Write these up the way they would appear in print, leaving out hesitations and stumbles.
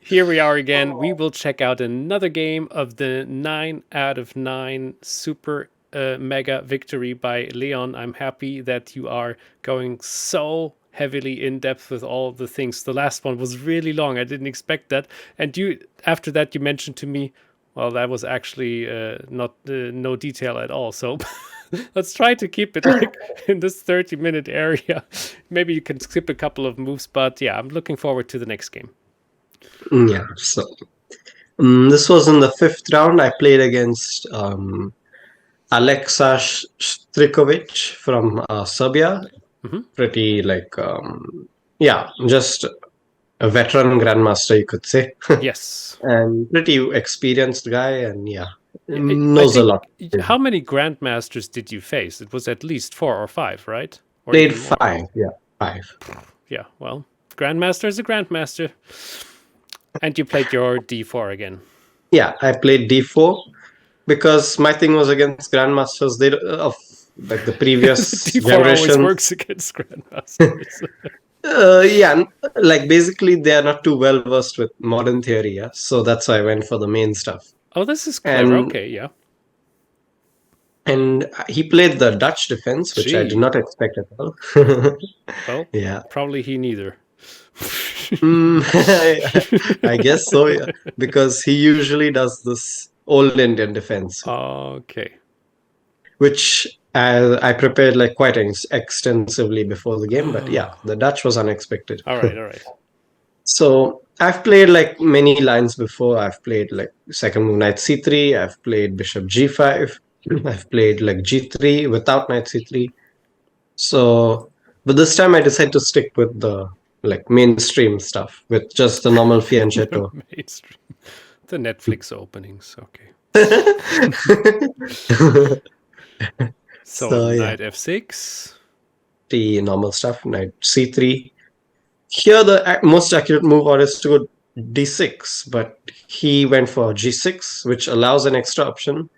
Here we are again. We will check out another game of the 9 out of 9 super mega victory by Leon. I'm happy that you are going so heavily in depth with all the things. The last one was really long. I didn't expect that. And you, after that, you mentioned to me, well, that was actually not no detail at all. So let's try to keep it like in this 30-minute area. Maybe you can skip a couple of moves, but yeah, I'm looking forward to the next game. Yeah, so this was in the 5th round. I played against Alexa Strikovic from Serbia. Pretty just a veteran grandmaster, you could say. Yes. And pretty experienced guy, and knows a lot. How many grandmasters did you face? It was at least 4 or 5, right? Or Played even more. 5, yeah, 5. Yeah, well, grandmaster is a grandmaster. And you played your d4 again. Yeah, I played d4 because my thing was against grandmasters. They of like the previous d4 generation always works against grandmasters. Like basically they are not too well versed with modern theory, yeah. So that's why I went for the main stuff. Oh, this is clever. Okay, yeah. And he played the Dutch defense, which I did not expect at all. Well, yeah, probably he neither. I guess so, yeah, because he usually does this old Indian defense. Okay. Which I prepared like quite extensively before the game, but yeah, the Dutch was unexpected. All right. So I've played like many lines before. I've played like second move knight c3. I've played bishop g5. I've played like g3 without knight c3. So, but this time I decided to stick with the like mainstream stuff with just the normal fianchetto. Mainstream. The Netflix openings, okay. So knight f6. The normal stuff, knight c3. Here the most accurate move is to go d6, but he went for g6, which allows an extra option.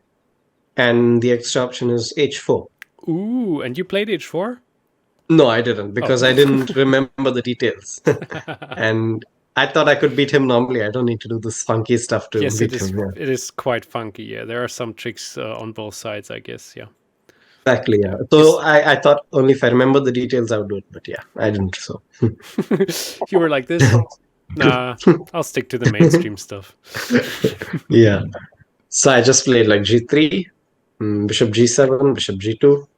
And the extra option is h4. Ooh, and you played h4? No, I didn't, because I didn't remember the details. And I thought I could beat him normally. I don't need to do this funky stuff to beat him. Yeah. It is quite funky, yeah. There are some tricks on both sides, I guess, yeah. Exactly, yeah. So I thought only if I remember the details I would do it, but yeah, I didn't, so. You were like this? Nah, I'll stick to the mainstream stuff. Yeah. So I just played like g3, bishop g7, bishop g2,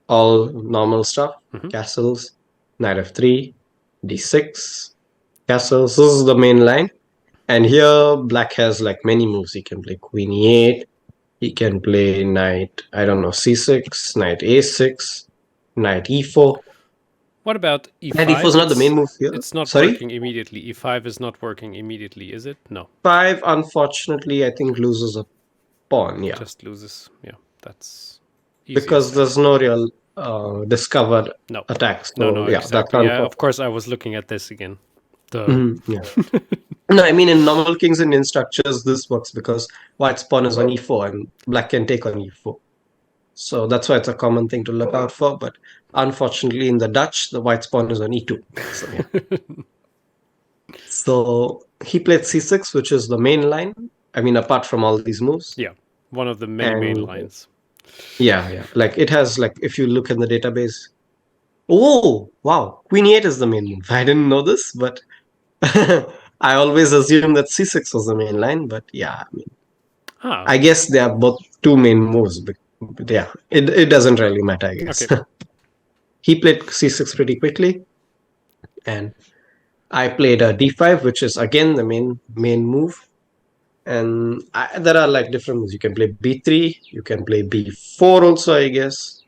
all normal stuff, castles, knight f3, d6, castles. This is the main line. And here black has like many moves. He can play queen e8. He can play knight, I don't know, c6, knight a6, knight e4. What about e5? Knight e4 is not the main move here. It's not working immediately. e5 is not working immediately, is it? No. 5, unfortunately, I think loses a pawn, yeah. Just loses, yeah. That's easy. Because there's no real discovered attacks. So, no, yeah, exactly. Yeah, of course, I was looking at this again. Yeah. No, I mean, in normal King's Indian structures, this works because white's pawn is on e4 and black can take on e4. So that's why it's a common thing to look out for. But unfortunately, in the Dutch, the white's pawn is on e2. So, yeah. So he played c6, which is the main line. I mean, apart from all these moves. Yeah, one of the many main lines. Yeah. Like it has, like, if you look in the database. Oh, wow. Queen e8 is the main move. I didn't know this, but I always assumed that c6 was the main line. But yeah, I mean, I guess they are both two main moves. But yeah, it doesn't really matter, I guess. Okay. He played c6 pretty quickly. And I played a d5, which is again the main move. And there are like different moves. You can play b3, you can play b4 also, I guess.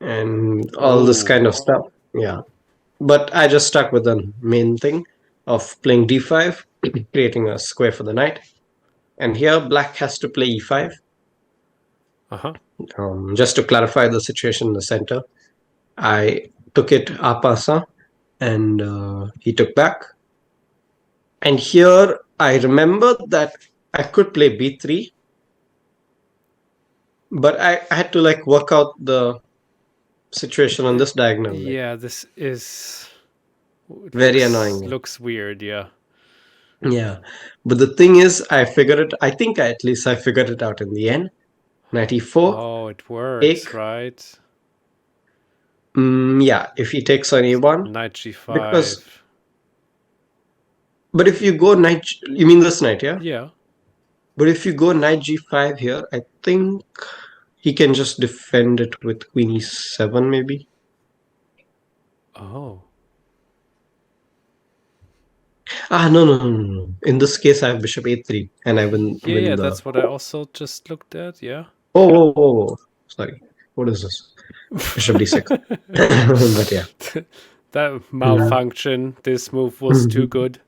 And all this kind of stuff. Yeah. But I just stuck with the main thing of playing d5, creating a square for the knight. And here black has to play e5. Just to clarify the situation in the center, I took it a pasa, and he took back. And here I remembered that I could play b3, but I had to like work out the situation on this diagonal. Yeah, this is very annoying. Looks weird, yeah. Yeah, but the thing is, I figured it. I think at least I figured it out in the end. 94, Oh, it take. works, right? Yeah, if he takes on a1, Knight because. g5. But if you go knight, you mean this knight, yeah? Yeah. But if you go knight g5 here, I think he can just defend it with queen e7, maybe. Oh. No, no, no, no, no. In this case, I have bishop a3, and I Yeah, win yeah, the. that's what I also just looked at, yeah. Oh, whoa, whoa, whoa. Sorry. What is this? Bishop d6. But yeah. That Mm. malfunction, this move was too good.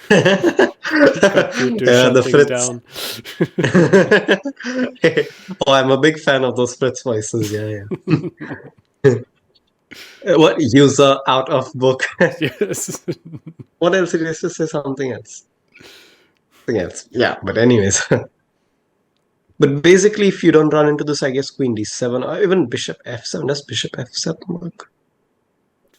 Computer Yeah, the shutting Fritz. down. Oh, I'm a big fan of those Fritz voices. Yeah, yeah. What user out of book? Yes. What else did he used to say? Something else. Something else. Yeah, but anyways. But basically, if you don't run into this, I guess queen d7 or even bishop f7. Does bishop f7 work?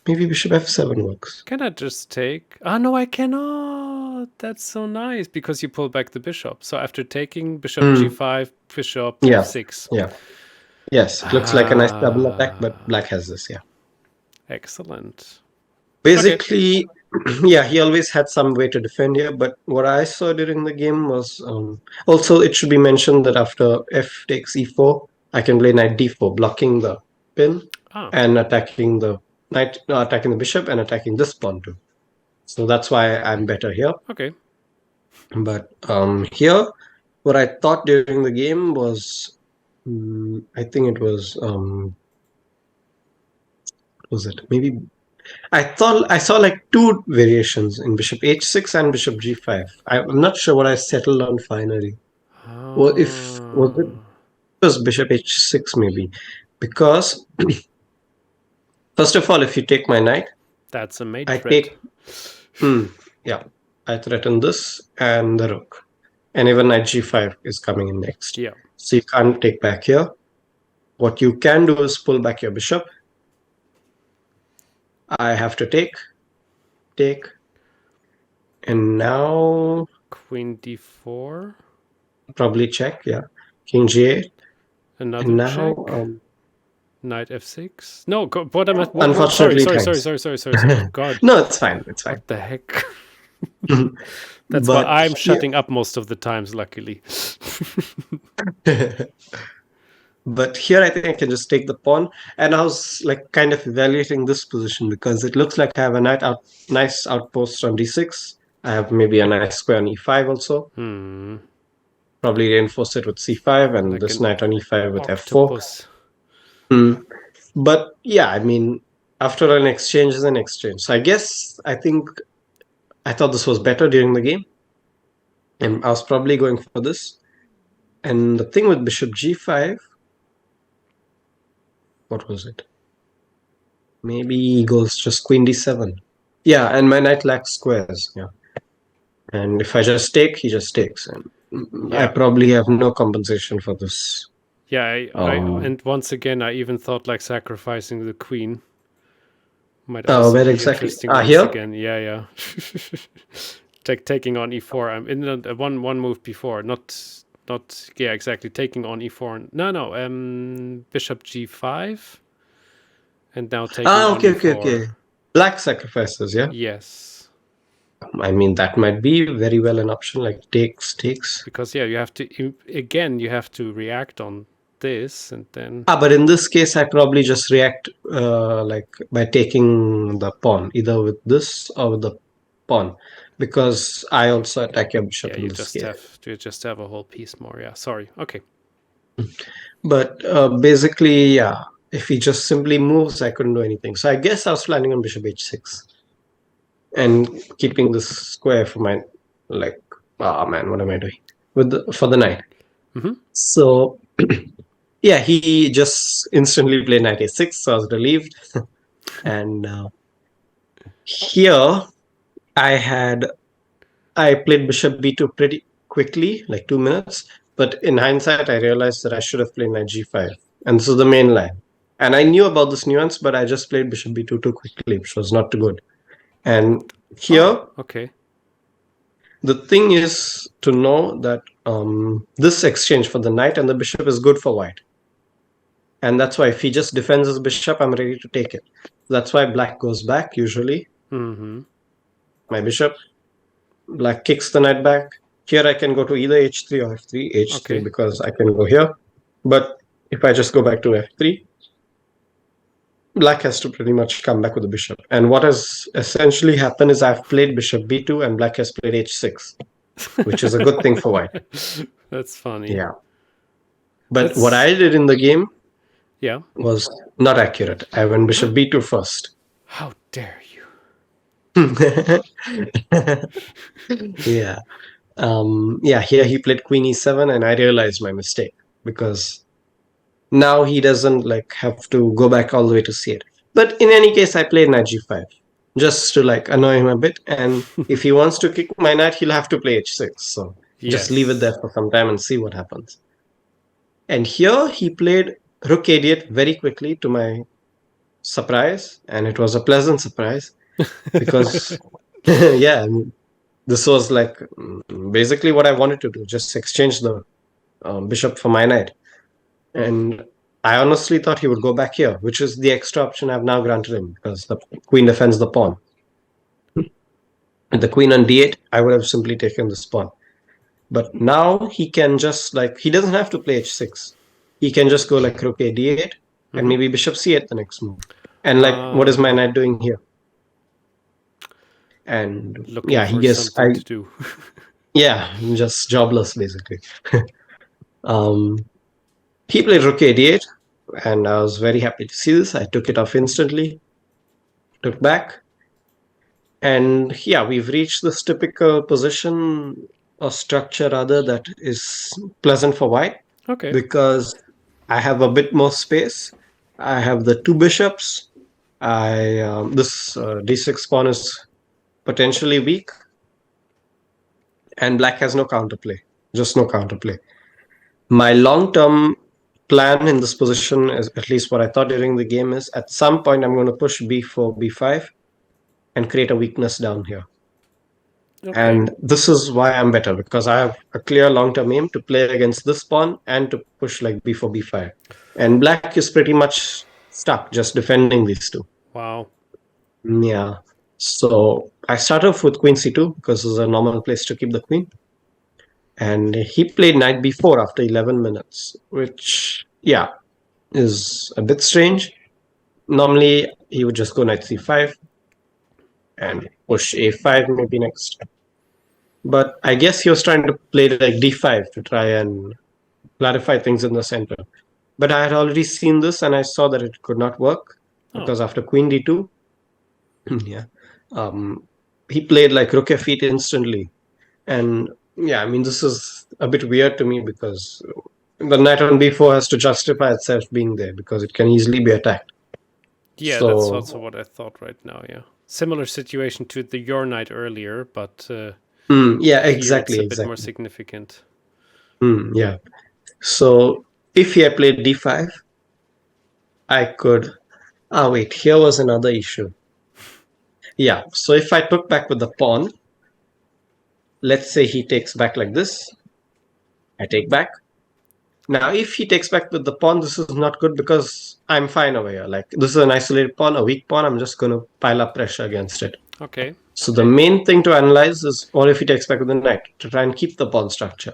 Maybe bishop f7 works. Can I just take? Ah, no, I cannot. That's so nice because you pull back the bishop. So after taking bishop Mm, g5, bishop yeah, f6. yeah. Yes, it looks like a nice double attack, but Ah, black has this, yeah. excellent. Okay. Basically, yeah, he always had some way to defend here, but what I saw during the game was also it should be mentioned that after f takes e4, I can play knight d4, blocking the pin Ah, and attacking the knight, attacking the bishop and attacking this pawn too. So that's why I'm better here. okay. But here, what I thought during the game was, I think it was it maybe I thought I saw like two variations in bishop h6 and bishop g5. I'm not sure what I settled on finally. Well, if was it Ah, was bishop h6 maybe, because first of all, if you take my knight, that's a mate I threat. take yeah, I threaten this and the rook, and even knight g5 is coming in next. Yeah. So you can't take back here. What you can do is pull back your bishop. I have to take, and now Queen d4. probably check. Yeah, king g8. Another And now, check. Knight f6. No, what am I? What, sorry, unfortunately, sorry, sorry, thanks. sorry, sorry, sorry, sorry. God, No, it's fine. It's fine. what the heck? That's why But I'm here, shutting up most of the times, luckily. but here, I think I can just take the pawn. And I was like kind of evaluating this position because it looks like I have a nice outpost on d6. I have maybe a nice square on e5 also. Probably reinforce it with c5 and Like this an knight on e5 with f4. octopus. But yeah, I mean, after an exchange is an exchange. So I think I thought this was better during the game, and I was probably going for this. And the thing with bishop g5, what was it? Maybe he goes just queen d7. Yeah, and my knight lacks squares. Yeah, and if I just take, he just takes, and I Yeah. probably have no compensation for this. Yeah, Um, and once again, I even thought like sacrificing the queen might also where be exactly? interesting once Here. again. Yeah, yeah. Taking on e4. I'm in one move before, not yeah exactly taking on e4. No, no. Bishop g5, and now taking on Okay, okay, okay. e4. Black sacrifices. Yeah. Yes, I mean, that might be very well an option, like takes. because yeah, you have to again. You have to react on this, and then But in this case, I probably just react like by taking the pawn, either with this or with the pawn, because I also attack your yeah, bishop in this case. you just have a whole piece more. Yeah, sorry. Okay. But basically, yeah, if he just simply moves, I couldn't do anything. So I guess I was planning on bishop h6 and keeping this square for my like. Oh man, what am I doing for the knight? So yeah, he just instantly played knight a6, so I was relieved. And here I played bishop b2 pretty quickly, like 2 minutes. But in hindsight, I realized that I should have played knight g5, and this is the main line. And I knew about this nuance, but I just played bishop b2 too quickly, which was not too good. And here, Oh, okay. The thing is to know that this exchange for the knight and the bishop is good for white. And that's why if he just defends his bishop, I'm ready to take it. That's why black goes back usually. Mm-hmm. My bishop. Black kicks the knight back. Here I can go to either h3 or f3. h3 Okay. because I can go here. But if I just go back to f3, black has to pretty much come back with the bishop. And what has essentially happened is I've played bishop b2 and black has played h6, which is a good thing for white. That's funny. Yeah. But what I did in the game was not accurate. I went bishop b2 first. How dare you? Yeah. Here he played queen e7 and I realized my mistake because now he doesn't like have to go back all the way to c8. But in any case, I played knight g5 just to like annoy him a bit. And if he wants to kick my knight, he'll have to play h6. So just leave it there for some time and see what happens. And here he played rook a8 very quickly to my surprise, and it was a pleasant surprise because yeah, this was like basically what I wanted to do, just exchange the bishop for my knight. And I honestly thought he would go back here, which is the extra option I've now granted him because the queen defends the pawn. With the queen on d8, I would have simply taken this pawn. But now he can just like, he doesn't have to play h6. He can just go like rook a d8 and maybe bishop c8 the next move. And like, what is my knight doing here? And looking yeah, for he gets something to do. Yeah, just jobless basically. He played rook a8, and I was very happy to see this. I took it off instantly, took back, and yeah, we've reached this typical position or structure rather that is pleasant for white. Okay. Because I have a bit more space. I have the two bishops. This d6 pawn is potentially weak, and black has no counterplay, just no counterplay. My long-term plan in this position is, at least what I thought during the game, is at some point I'm going to push b4, b5 and create a weakness down here. Okay. And this is why I'm better, because I have a clear long-term aim to play against this pawn and to push like b4, b5. And black is pretty much stuck just defending these two. Wow. Yeah. So I start off with queen c2 because it's a normal place to keep the queen. And he played knight b4 after 11 minutes, which, yeah, is a bit strange. Normally, he would just go knight c5 and push a5 maybe next. But I guess he was trying to play like d5 to try and clarify things in the center. But I had already seen this and I saw that it could not work because after queen d2, yeah, he played like rook f8 instantly. And yeah, I mean, this is a bit weird to me because the knight on b4 has to justify itself being there because it can easily be attacked. Yeah, so, that's also what I thought right now, yeah. Similar situation to the your knight earlier, but yeah, exactly, it's a bit more significant. Yeah. So if he had played d5, I could... wait, here was another issue. Yeah, so if I took back with the pawn, let's say he takes back like this, I take back. Now, if he takes back with the pawn, this is not good because I'm fine over here. Like, this is an isolated pawn, a weak pawn. I'm just going to pile up pressure against it. Okay. So the main thing to analyze is what if he takes back with the knight to try and keep the pawn structure.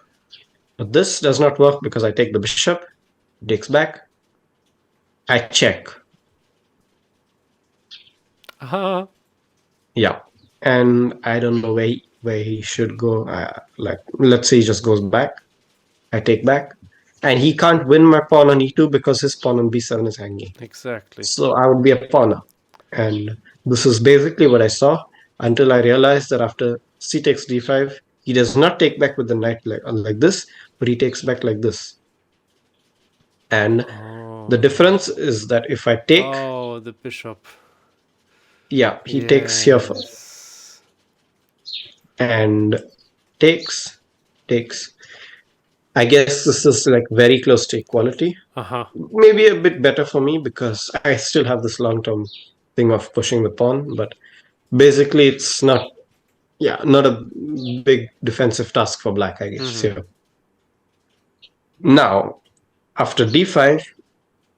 But this does not work because I take the bishop, takes back, I check. Aha. Yeah. And I don't know where he should go. Like, let's say he just goes back. I take back. And he can't win my pawn on e2 because his pawn on b7 is hanging. Exactly. So I would be a pawn up. And this is basically what I saw until I realized that after c takes d5, he does not take back with the knight like this, but he takes back like this. And the difference is that if I take... Oh, the bishop. Yeah, he takes here first. And takes. I guess this is like very close to equality. Maybe a bit better for me because I still have this long-term thing of pushing the pawn, but basically it's not Yeah, not a big defensive task for black, I guess. Mm-hmm. Here. Now, after d5,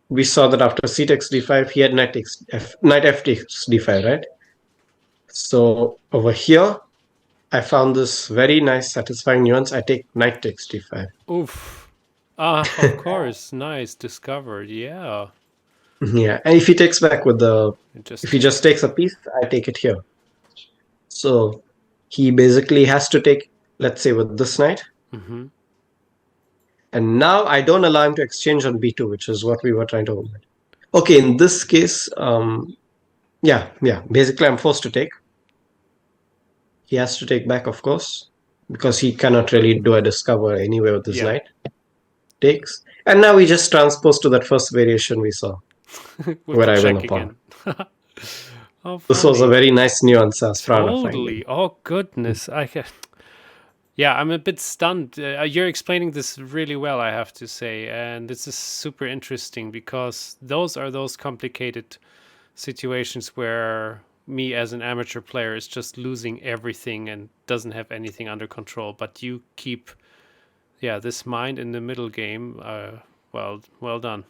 we saw that after c takes d5, he had knight f takes d5, right? So over here, I found this very nice, satisfying nuance. I take knight takes d5. Oof. Ah, of course. Nice. Discovered. Yeah. Yeah, and if he takes back with the, Just if he take just it. takes a piece, I take it here. So he basically has to take, let's say, with this knight. Mm-hmm. And now I don't allow him to exchange on b2, which is what we were trying to avoid. Okay, in this case, yeah, basically I'm forced to take. He has to take back, of course, because he cannot really do a discover anywhere with his Yeah. knight. Takes. And now we just transpose to that first variation we saw, With the where I win check the pawn. again. Oh, This was a funny. very nice nuance. I was proud of finding. Totally. Oh, goodness. Yeah, I'm a bit stunned. You're explaining this really well, I have to say. And this is super interesting because those are those complicated situations where me as an amateur player is just losing everything and doesn't have anything under control. But you keep, yeah, this mind in the middle game. Well done.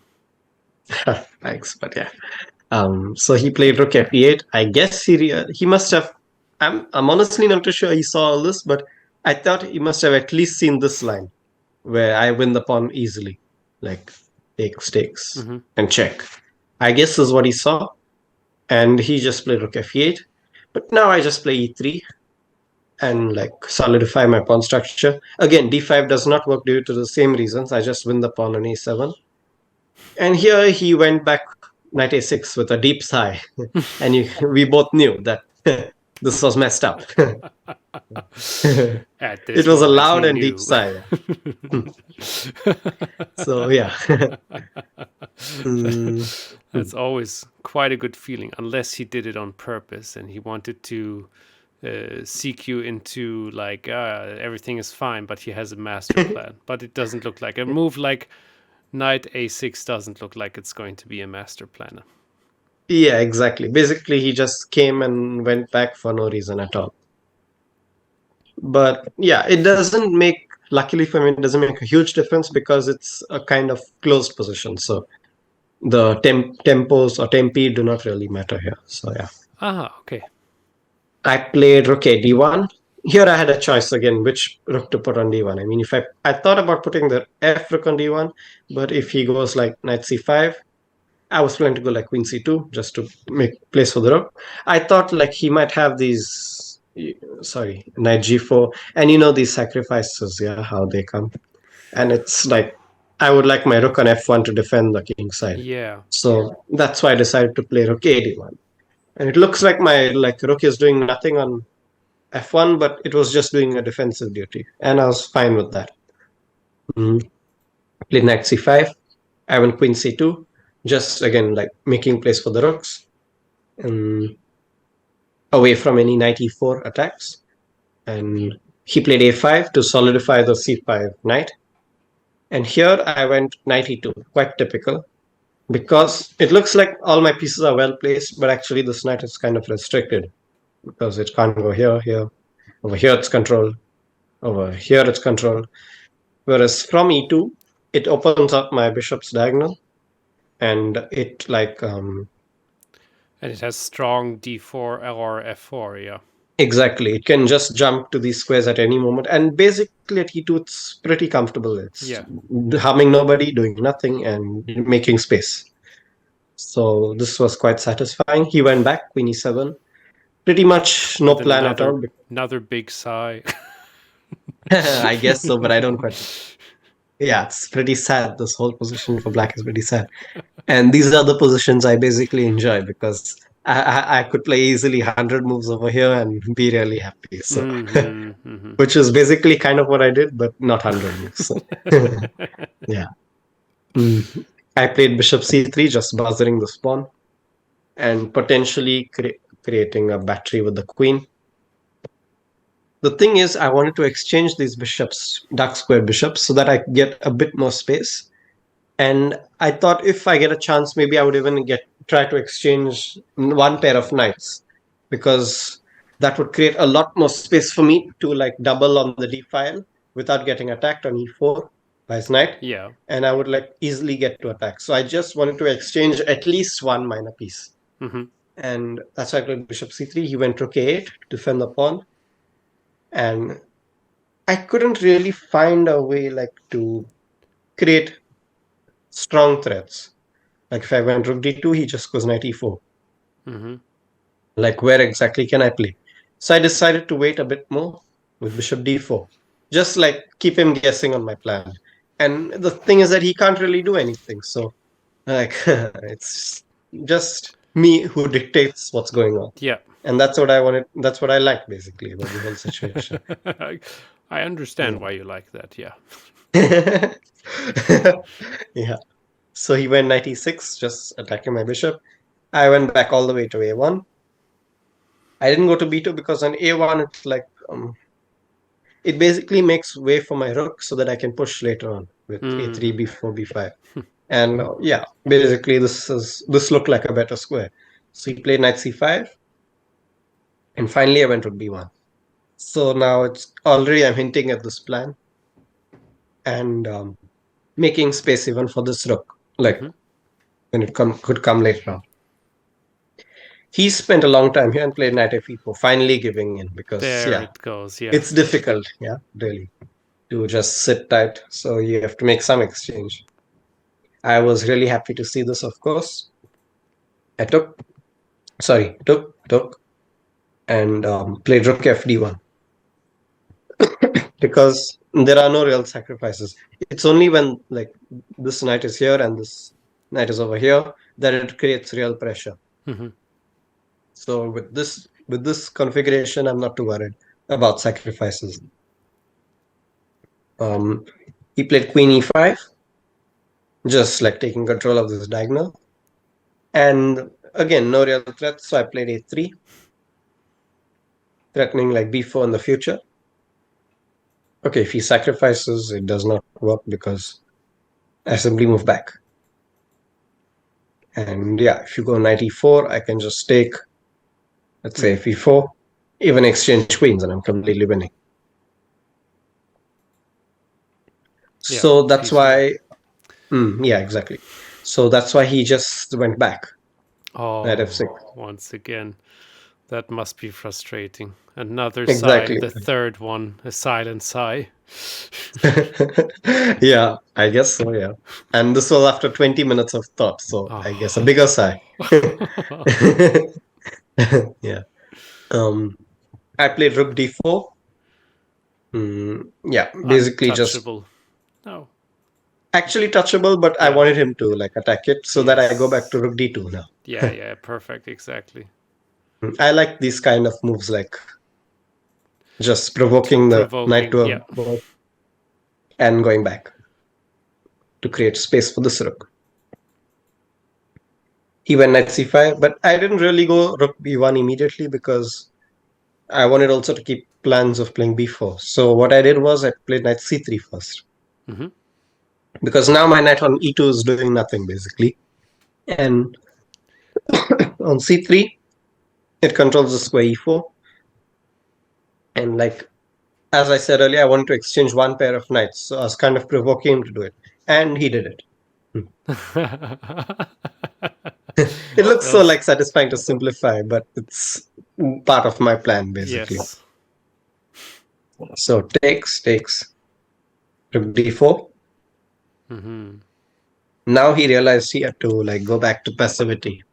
Thanks, but yeah. So he played rook f8. I guess he must have. I'm honestly not too sure he saw all this, but I thought he must have at least seen this line where I win the pawn easily, like takes Mm-hmm. and check. I guess this is what he saw, and he just played rook f8. But now I just play e3 and like solidify my pawn structure. Again, d5 does not work due to the same reasons. I just win the pawn on a7. And here he went back knight a6 with a deep sigh. And we both knew that this was messed up. At It this was a moment, loud he and deep knew. sigh. So, yeah. Mm, That's always quite a good feeling, unless he did it on purpose and he wanted to seek you into like everything is fine, but he has a master plan. But it doesn't look like a move like knight a6 doesn't look like it's going to be a master plan. yeah, exactly. Basically, he just came and went back for no reason at all. But yeah, it doesn't make, luckily for me, it doesn't make a huge difference because it's a kind of closed position. So the tempos or tempi do not really matter here. So yeah. Ah, okay. I played rook a d1. Here I had a choice again, which rook to put on d1. I mean, if I thought about putting the f rook on d1, but if he goes like knight c5, I was planning to go like queen c2 just to make place for the rook. I thought like he might have these, sorry, knight g4, and you know these sacrifices, yeah, how they come. And it's like, I would like my rook on f1 to defend the king side. Yeah. So that's why I decided to play rook a d1. And it looks like my like rook is doing nothing on f1, but it was just doing a defensive duty, and I was fine with that. Played knight c5. I went queen c2, just again like making place for the rooks, and away from any knight e4 attacks. And he played a5 to solidify the c5 knight. And here I went knight e2, quite typical, because it looks like all my pieces are well placed, but actually this knight is kind of restricted because it can't go here, here. Over here it's controlled. Over here it's controlled. Whereas from e2, it opens up my bishop's diagonal, and it like And it has strong d4 or f4, yeah. exactly, it can just jump to these squares at any moment. And basically at e2, it's pretty comfortable. It's Yeah. harming nobody, doing nothing, and making space. So this was quite satisfying. He went back queen e7. Pretty much no With plan at all. another big sigh. I guess so, but I don't quite. Yeah, it's pretty sad. This whole position for black is pretty sad. And these are the positions I basically enjoy because I could play easily 100 moves over here and be really happy. So, Mm-hmm, mm-hmm. which is basically kind of what I did, but not 100 moves. So. Yeah. I played bishop c3, just buzzering the pawn and potentially creating a battery with the queen. The thing is, I wanted to exchange these bishops, dark square bishops, so that I get a bit more space. And I thought if I get a chance, maybe I would even try to exchange one pair of knights, because that would create a lot more space for me to like double on the d file without getting attacked on e4 by his knight. Yeah. And I would like easily get to attack. So I just wanted to exchange at least one minor piece. Mm-hmm. And that's why I played bishop c3. He went rook a8 to defend the pawn. And I couldn't really find a way like to create strong threats. Like if I went rook d2, he just goes knight e4. Mm-hmm. Like where exactly can I play? So I decided to wait a bit more with bishop d4. Just like keep him guessing on my plan. And the thing is that he can't really do anything. So like it's just me who dictates what's going on. Yeah. And that's what I wanted. That's what I like basically about the whole situation. I understand why you like that. Yeah. Yeah. So he went knight e6, just attacking my bishop. I went back all the way to a1. I didn't go to b2 because on a1 it's like it basically makes way for my rook so that I can push later on with a3, b4, b5. And yeah, basically this looked like a better square. So he played knight c5, and finally I went rook b1. So now it's already I'm hinting at this plan and making space even for this rook, like when it could come later on. He spent a long time here and played knight f4, finally giving in because There yeah, it goes. Yeah. it's difficult, yeah, really, to just sit tight. So you have to make some exchange. I was really happy to see this, of course. I took, and played rook fd1 because there are no real sacrifices. It's only when like this knight is here and this knight is over here that it creates real pressure. Mm-hmm. So with this configuration, I'm not too worried about sacrifices. He played queen e5, just like taking control of this diagonal. And again, no real threat, so I played a3, threatening like b4 in the future. Okay, if he sacrifices, it does not work because I simply move back. And yeah, if you go knight e4, I can just take, let's say, f4, even exchange queens, and I'm completely winning. Yeah. So that's Easily. why, yeah, exactly. So that's why he just went back at Oh, f6. once again, that must be frustrating. Another sigh, Exactly. the third one, a silent sigh. Yeah, I guess so, yeah. And this was after 20 minutes of thought, so I guess a Oh. bigger sigh. Yeah. I played rook d4. Yeah, basically just Untouchable. No. actually touchable, but I Yeah. wanted him to like attack it so that I go back to Yes. rook d2 now. Yeah, yeah, perfect, exactly. I like these kind of moves, like just To provoking the knight provoking, to a yeah. board and going back to create space for this rook. He went knight c5, but I didn't really go rook b1 immediately because I wanted also to keep plans of playing b4. So what I did was I played knight c3 first. Mm-hmm. Because now my knight on e2 is doing nothing basically. And on c3, it controls the square e4. And like, as I said earlier, I wanted to exchange one pair of knights. So I was kind of provoking him to do it. And he did it. It looks so Yes. like satisfying to simplify, but it's part of my plan basically. Yes. So takes, rook d4. Mm-hmm. Now he realized he had to like go back to passivity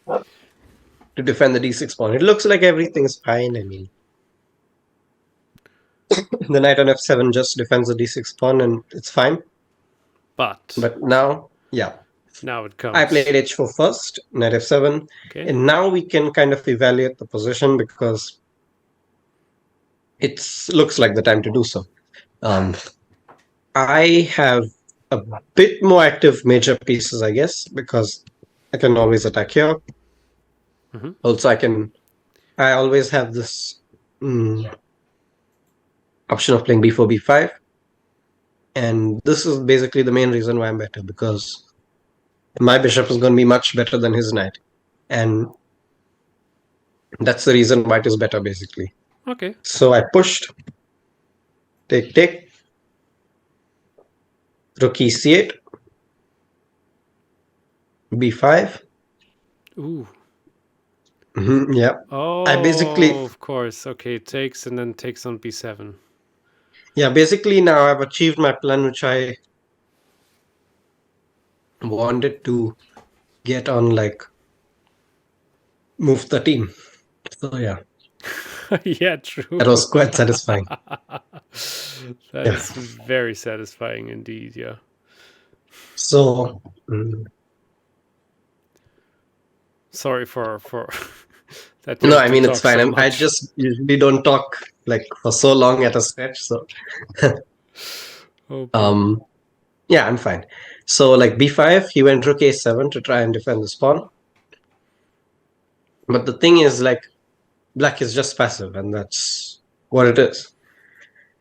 to defend the d6 pawn. It looks like everything's fine. I mean, the knight on f7 just defends the d6 pawn and it's fine. But But now, yeah, now it I played comes. h4 first, knight f7, Okay. and now we can kind of evaluate the position because it looks like the time to do so. I have a bit more active major pieces, I guess, because I can always attack here. Mm-hmm. Also, I always have this option of playing b4, b5. And this is basically the main reason why I'm better, because my bishop is going to be much better than his knight. And That's the reason white is better, basically. Okay. So I pushed, take, rook e8, b5. Ooh. Yeah. I Oh, basically, of course. Okay, takes and then takes on b7. yeah, basically now I've achieved my plan, which I wanted to get on like move 13. So yeah, Yeah, true. that was quite satisfying. That Yeah. is very satisfying indeed, yeah. So Sorry for that you no, have I to mean it's talk fine. so I much. just usually don't talk like for so long at a stretch. So Okay. um, yeah, I'm fine. So like b5, he went rook a7 to try and defend the pawn. But the thing is, like, black is just passive, and that's what it is.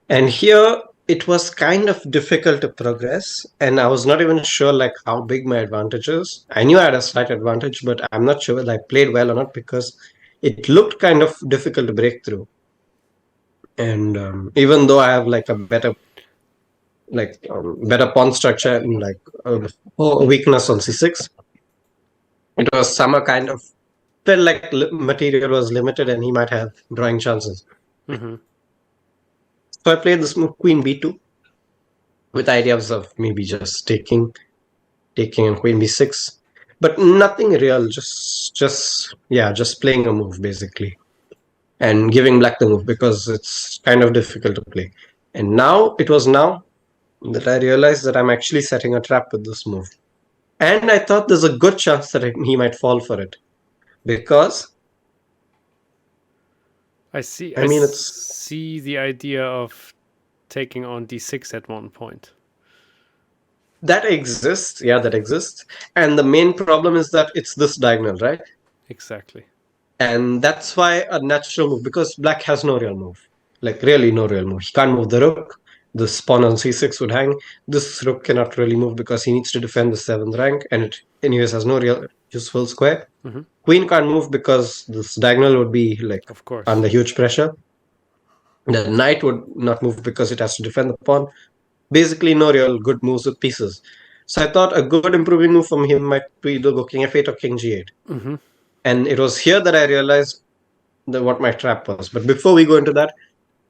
And here it was kind of difficult to progress, and I was not even sure like how big my advantage is. I knew I had a slight advantage, but I'm not sure whether I played well or not because it looked kind of difficult to break through. And even though I have like a better pawn structure and like a weakness on c6, it was somehow kind of felt like material was limited and he might have drawing chances. Mm-hmm. So I played this move queen b2 with ideas of maybe just taking and queen b6, but nothing real. Just playing a move basically and giving black the move because it's kind of difficult to play. And now that I realized that I'm actually setting a trap with this move, and I thought there's a good chance that he might fall for it because I see. I I mean it's see the idea of taking on d6 at one point. that exists, yeah, that exists, and the main problem is that it's this diagonal, right? Exactly. And that's why a natural move, because black has no real move, like really no real move. He can't move the rook. This pawn on c6 would hang. This rook cannot really move because he needs to defend the seventh rank, and it anyways has no real useful square. Mm-hmm. Queen can't move because this diagonal would be like Of course. under huge pressure. The knight would not move because it has to defend the pawn. Basically no real good moves with pieces. So I thought a good improving move from him might be either go king f8 or king g8. Mm-hmm. And it was here that I realized what my trap was. But before we go into that,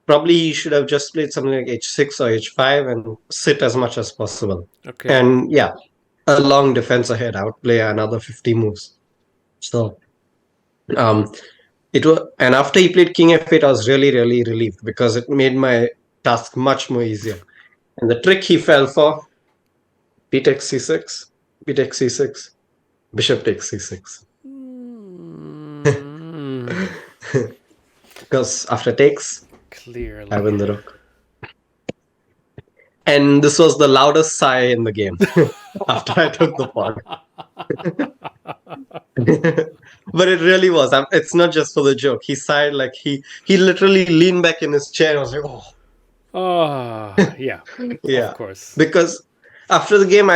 probably he should have just played something like h6 or h5 and sit as much as possible. Okay. And yeah, a long defense ahead, outplay another 50 moves. So um, it was, and after he played king f8, I was really, really relieved because it made my task much more easier. And the trick he fell for, b takes c6, b takes c6, bishop takes c6. Mm, Because after takes, I clearly. win the rook. And this was the loudest sigh in the game after I took the pawn. But it really was. It's not just for the joke. He sighed like he literally leaned back in his chair and was like, "Oh, Oh, yeah. Of yeah." course. Because after the game,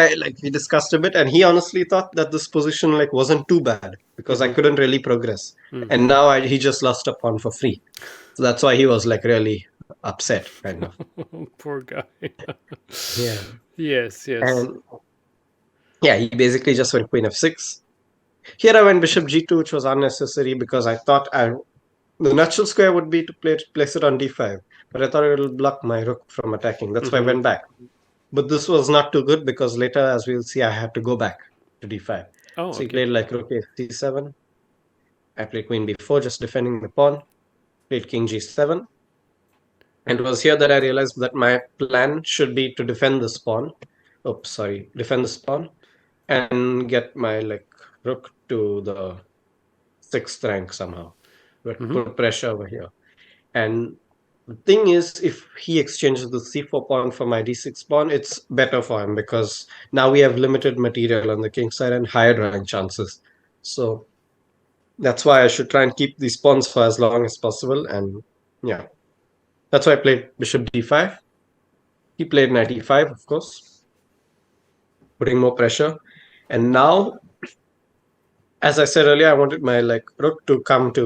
we discussed a bit, and he honestly thought that this position like wasn't too bad because I Mm-hmm. couldn't really progress, Mm. and now he just lost a pawn for free. So that's why he was like really upset, kind of. Poor guy. Yeah. Yes, yes. And yeah, he basically just went queen f6. Here I went bishop g2, which was unnecessary because I thought the natural square would be to place it on d5, but I thought it will block my rook from attacking. That's why I Mm-hmm. went back. But this was not too good because later, as we'll see, I had to go back to d5. Oh, So he okay. played like rook c7. I played queen b4, just defending the pawn. Played king g7. And it was here that I realized that my plan should be to defend this pawn. Oops, sorry, defend this pawn and get my like rook to the sixth rank somehow. But Mm-hmm. put pressure over here. And the thing is, if he exchanges the c4 pawn for my d6 pawn, it's better for him because now we have limited material on the king side and higher rank chances. So that's why I should try and keep these pawns for as long as possible. And yeah, that's why I played bishop d5. He played knight e5, of course, putting more pressure. And now as I said earlier, I wanted my like rook to come to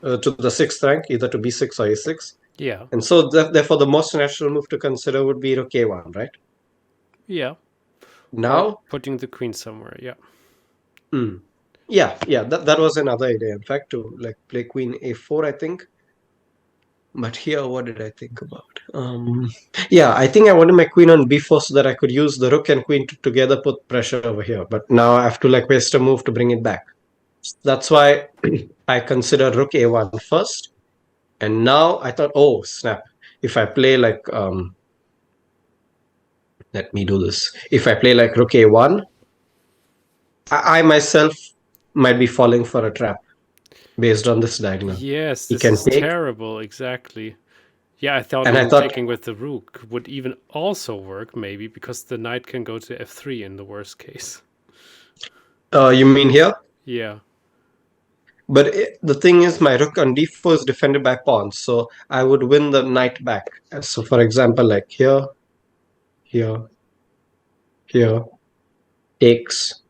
to the sixth rank, either to b6 or a6. Yeah. And so therefore, the most natural move to consider would be rook a1, right? Yeah. Or Now, putting the queen somewhere. Yeah. yeah, that was another idea. In fact, to like play queen a4, I think. But here, what did I think about? Yeah, I think I wanted my queen on b4 so that I could use the rook and queen to together put pressure over here. But now I have to like waste a move to bring it back. That's why I considered rook a1 first. And now I thought, oh snap! If I play like let me do this. If I play like rook a1, I myself might be falling for a trap based on this diagonal. Yes, He this can is take, terrible. Exactly. Yeah, I thought and I even thought, taking with the rook would even also work, maybe, because the knight can go to f3 in the worst case. you mean here? Yeah. But the thing is, my rook on d4 is defended by pawns, so I would win the knight back. So, for example, like here, here, here, takes.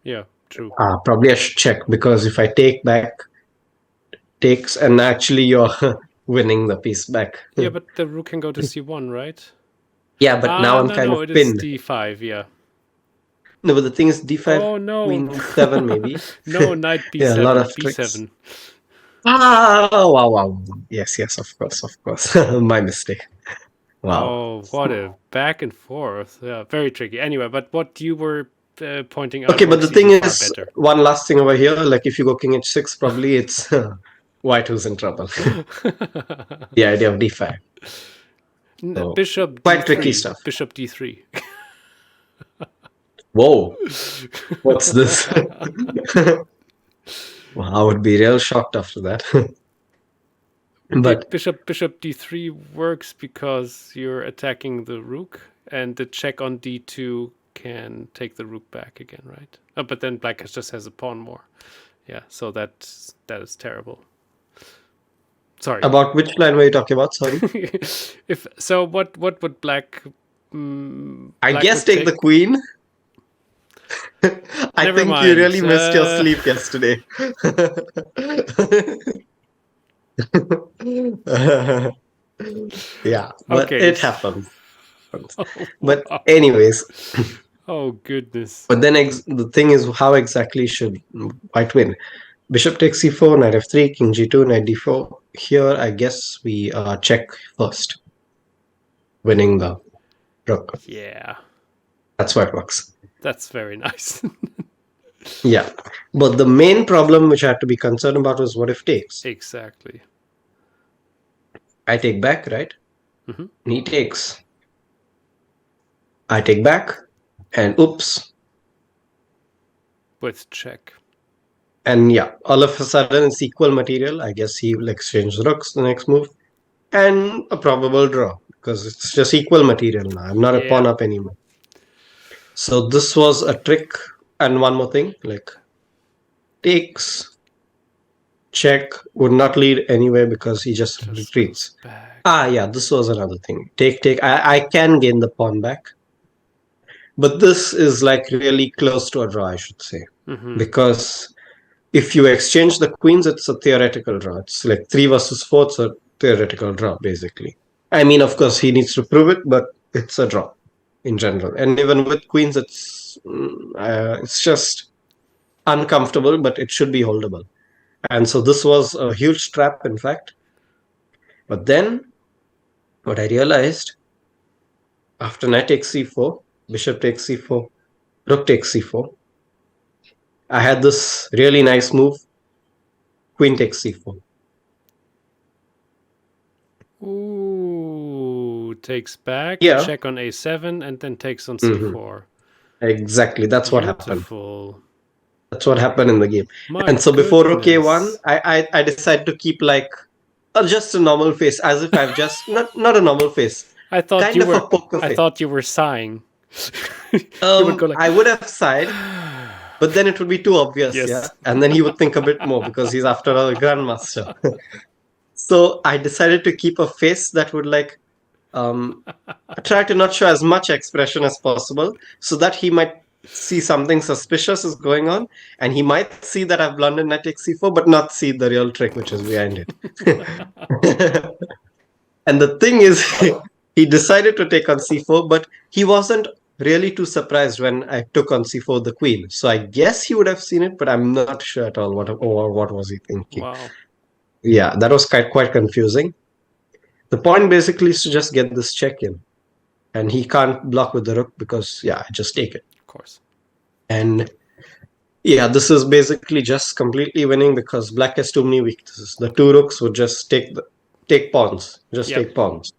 Yeah, true. Probably I should check because if I take back, takes, and actually you're winning the piece back. Yeah, but the rook can go to c1, right? Yeah, but now I'm No, kind no, of it is pinned. d5, yeah. No, but the thing is, d5, Oh, no. queen e7, maybe. No, knight Yeah, a lot b7, of tricks. b7. Wow. Yes, of course. My mistake. Wow. Oh, what a back and forth. Yeah, very tricky. Anyway, but what you were pointing out Okay, but the works even thing far is, better. one last thing over here, like if you go king h6, probably it's white who's in trouble. The idea of d5. So, Bishop quite tricky d3. stuff. Bishop d3. Whoa, what's this? Well, I would be real shocked after that. But Bishop d3 works because you're attacking the rook, and the check on d2 can take the rook back again, right? Oh, but then black just has a pawn more. Yeah, so that is terrible. Sorry. about which line were you talking about? Sorry. If so, what would black? I Black guess would take the queen. I Never think you mind. really missed your sleep yesterday. Yeah, but Okay. it happens. Oh, But wow. anyways, Oh goodness. but then the thing is, how exactly should white win? Bishop takes c4, knight f3, king g2, knight d4. Here, I guess we check first, winning the rook. Yeah, That's what works. that's very nice. Yeah, but the main problem which I had to be concerned about was what if takes. Exactly. I take back, right? Mm-hmm. And he takes. I take back, and oops. With check. And yeah, all of a sudden it's equal material. I guess he will exchange rooks the next move. And a probable draw, because it's just equal material now. I'm not a pawn up anymore. So this was a trick. And one more thing, like takes, check, would not lead anywhere because he just retreats. Yeah, this was another thing. Take. I can gain the pawn back. But this is like really close to a draw, I should say. Mm-hmm. Because if you exchange the queens, it's a theoretical draw. It's like 3 versus 4, it's a theoretical draw, basically. I mean, of course, he needs to prove it, but it's a draw in general. And even with queens, it's just uncomfortable, but it should be holdable. And so this was a huge trap, in fact. But then what I realized after knight takes c4, bishop takes c4, rook takes c4, I had this really nice move, queen takes c4. Ooh, takes back, Yeah. check on a7, and then takes on c4. Exactly, that's what happened. Beautiful. That's what happened in the game. My And so before rook goodness. a1, I decided to keep like just a normal face, as if I've just not a normal face. I thought kind you of were. a poker I face. thought you were sighing. You would go like, I would have sighed, but then it would be too obvious, Yes. yeah. And then he would think a bit more because he's after all a grandmaster. So I decided to keep a face that would like try to not show as much expression as possible, so that he might see something suspicious is going on, and he might see that I've blundered knight takes c4, but not see the real trick which is behind it. And the thing is, he decided to take on c4, but he wasn't really too surprised when I took on c4 the queen. So I guess he would have seen it, but I'm not sure at all what was he thinking. Wow. Yeah, that was quite confusing. The point basically is to just get this check in, and he can't block with the rook because I just take it. Of course. And yeah, this is basically just completely winning because black has too many weaknesses. The two rooks would just take pawns, take pawns.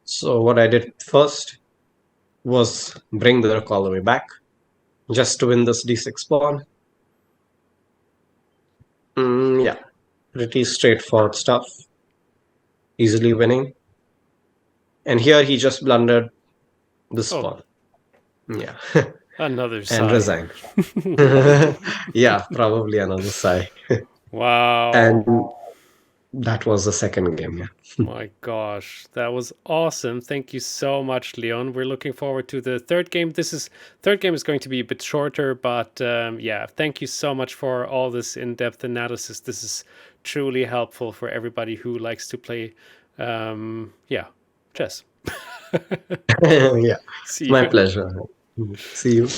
So what I did first was bring the rook all the way back, just to win this d6 pawn. Yeah, pretty straightforward stuff. Easily winning. And here he just blundered this pawn. Yeah. Another and side. resigned. Yeah, probably another side. Wow. And that was the second game. Yeah. My gosh, that was awesome. Thank you so much, Leon. We're looking forward to the third game. Third game is going to be a bit shorter, but yeah, thank you so much for all this in-depth analysis. This is truly helpful for everybody who likes to play chess. Yeah. See My you. pleasure. See you.